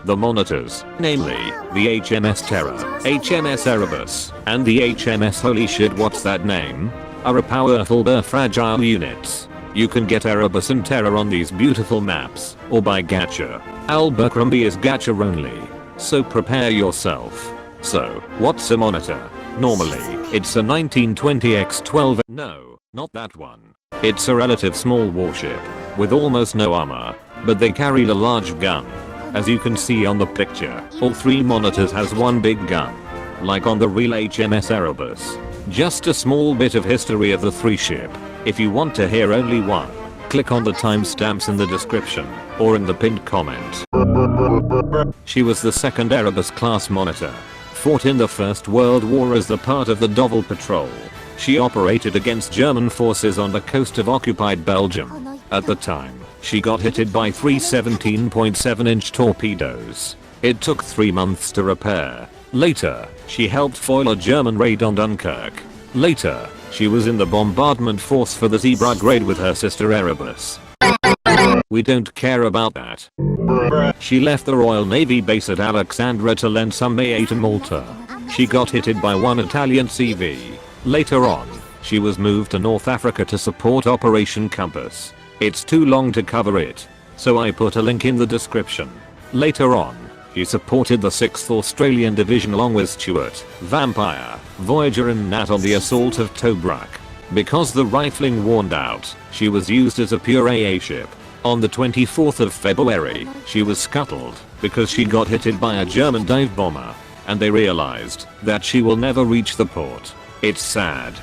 The monitors, namely, the HMS Terror, HMS Erebus, and the HMS Holy Shit What's That Name, are a powerful but fragile units. You can get Erebus and Terror on these beautiful maps, or by gacha. Abercrombie is gacha only, so prepare yourself. So, what's a monitor? Normally, it's a 1920x12. No, not that one. It's a relative small warship, with almost no armor, but they carried a large gun. As you can see on the picture, all 3 monitors has one big gun. Like on the real HMS Erebus. Just a small bit of history of the 3 ship. If you want to hear only one, click on the timestamps in the description, or in the pinned comment. She was the second Erebus class monitor. Fought in the First World War as the part of the Dovel Patrol. She operated against German forces on the coast of occupied Belgium. At the time, she got hit by 3 17.7-inch torpedoes. It took 3 months to repair. Later, she helped foil a German raid on Dunkirk. Later, she was in the bombardment force for the Zeebrugge raid with her sister Erebus. We don't care about that. She left the Royal Navy base at Alexandria to lend some aid to Malta. She got hit by one Italian CV. Later on, she was moved to North Africa to support Operation Compass. It's too long to cover it, so I put a link in the description. Later on, she supported the 6th Australian Division along with Stuart, Vampire, Voyager and Nat on the assault of Tobruk. Because the rifling worn out, she was used as a pure AA ship. On the 24th of February, she was scuttled because she got hit by a German dive bomber, and they realized that she will never reach the port. It's sad.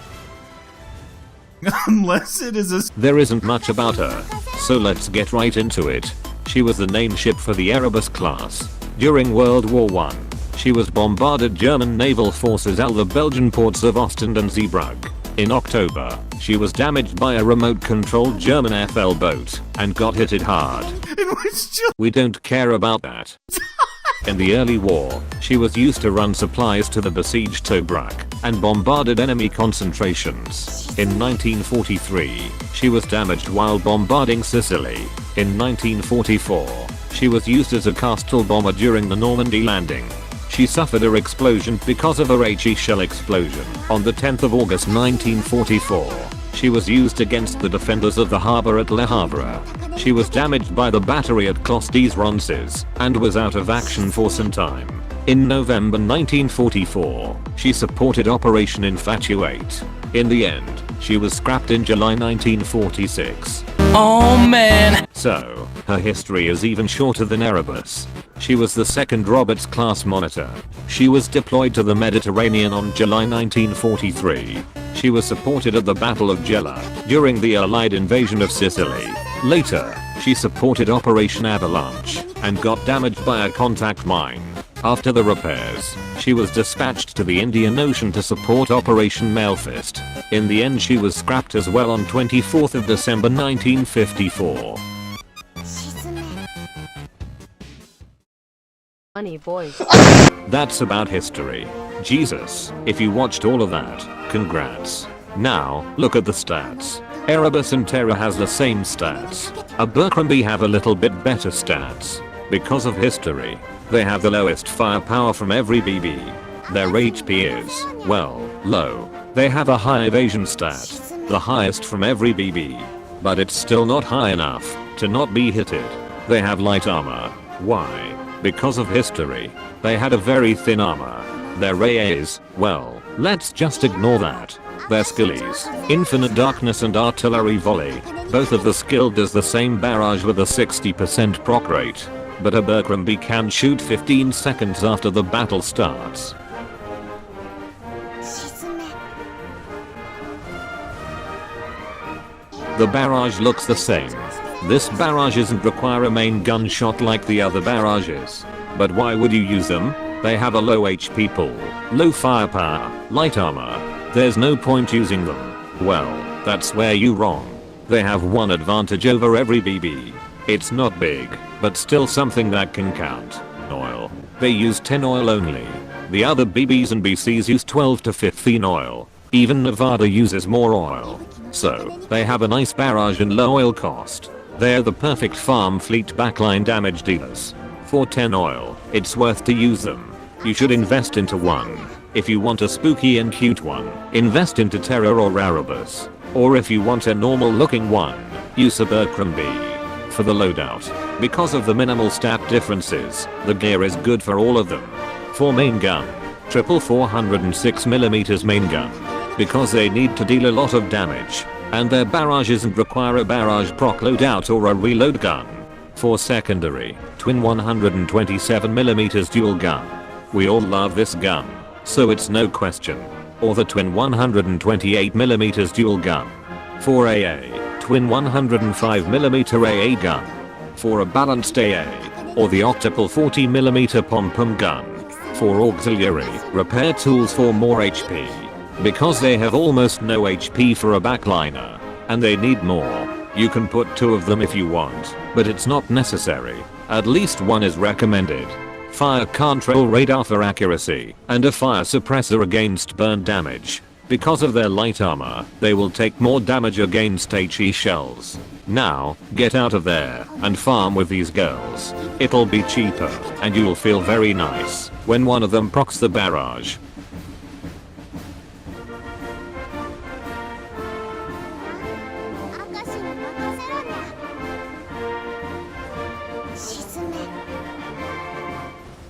Unless it is a... There isn't much about her, so let's get right into it. She was the name ship for the Erebus class. During World War I, she was bombarded German naval forces at the Belgian ports of Ostend and Zeebrugge. In October, she was damaged by a remote-controlled German FL boat and got hit hard. We don't care about that. In the early war, she was used to run supplies to the besieged Tobruk and bombarded enemy concentrations. In 1943, she was damaged while bombarding Sicily. In 1944, she was used as a Castle bomber during the Normandy landing. She suffered an explosion because of a HE shell explosion. On the 10th of August 1944, she was used against the defenders of the harbour at Le Havre. She was damaged by the battery at Clos des Ronces and was out of action for some time. In November 1944, she supported Operation Infatuate. In the end, she was scrapped in July 1946. Oh man! So, her history is even shorter than Erebus. She was the second Roberts class monitor. She was deployed to the Mediterranean on July 1943. She was supported at the Battle of Gela during the Allied invasion of Sicily. Later, she supported Operation Avalanche and got damaged by a contact mine. After the repairs, she was dispatched to the Indian Ocean to support Operation Mailfist. In the end, she was scrapped as well on 24th of December 1954. Funny voice. That's about history. Jesus, if you watched all of that, congrats. Now, look at the stats. Erebus and Terror has the same stats. Abercrombie have a little bit better stats. Because of history, they have the lowest firepower from every BB. Their HP is, well, low. They have a high evasion stat, the highest from every BB. But it's still not high enough to not be hitted. They have light armor. Why? Because of history. They had a very thin armor. Their AA is, well, let's just ignore that. Their skillies, Infinite Darkness and Artillery Volley, both of the skill does the same barrage with a 60% proc rate. But Abercrombie can shoot 15 seconds after the battle starts. The barrage looks the same. This barrage doesn't require a main gunshot like the other barrages. But why would you use them? They have a low HP pool, low firepower, light armor. There's no point using them. Well, that's where you wrong. They have one advantage over every BB. It's not big, but still something that can count. Oil. They use 10 oil only. The other BBs and BCs use 12 to 15 oil. Even Nevada uses more oil. So, they have a nice barrage and low oil cost. They're the perfect farm fleet backline damage dealers. For 10 oil, it's worth to use them. You should invest into one. If you want a spooky and cute one, invest into Terror or Erebus. Or if you want a normal looking one, use Abercrombie. For the loadout, because of the minimal stat differences, the gear is good for all of them. For main gun, triple 406mm main gun. Because they need to deal a lot of damage, and their barrage doesn't require a barrage proc loadout or a reload gun. For secondary, twin 127mm dual gun. We all love this gun, so it's no question. Or the twin 128mm dual gun. For AA, twin 105mm AA gun. For a balanced AA, or the octuple 40mm pom-pom gun. For auxiliary, repair tools for more HP. Because they have almost no HP for a backliner, and they need more. You can put 2 of them if you want, but it's not necessary. At least 1 is recommended. Fire control radar for accuracy, and a fire suppressor against burn damage. Because of their light armor, they will take more damage against HE shells. Now, get out of there and farm with these girls. It'll be cheaper, and you'll feel very nice when one of them procs the barrage.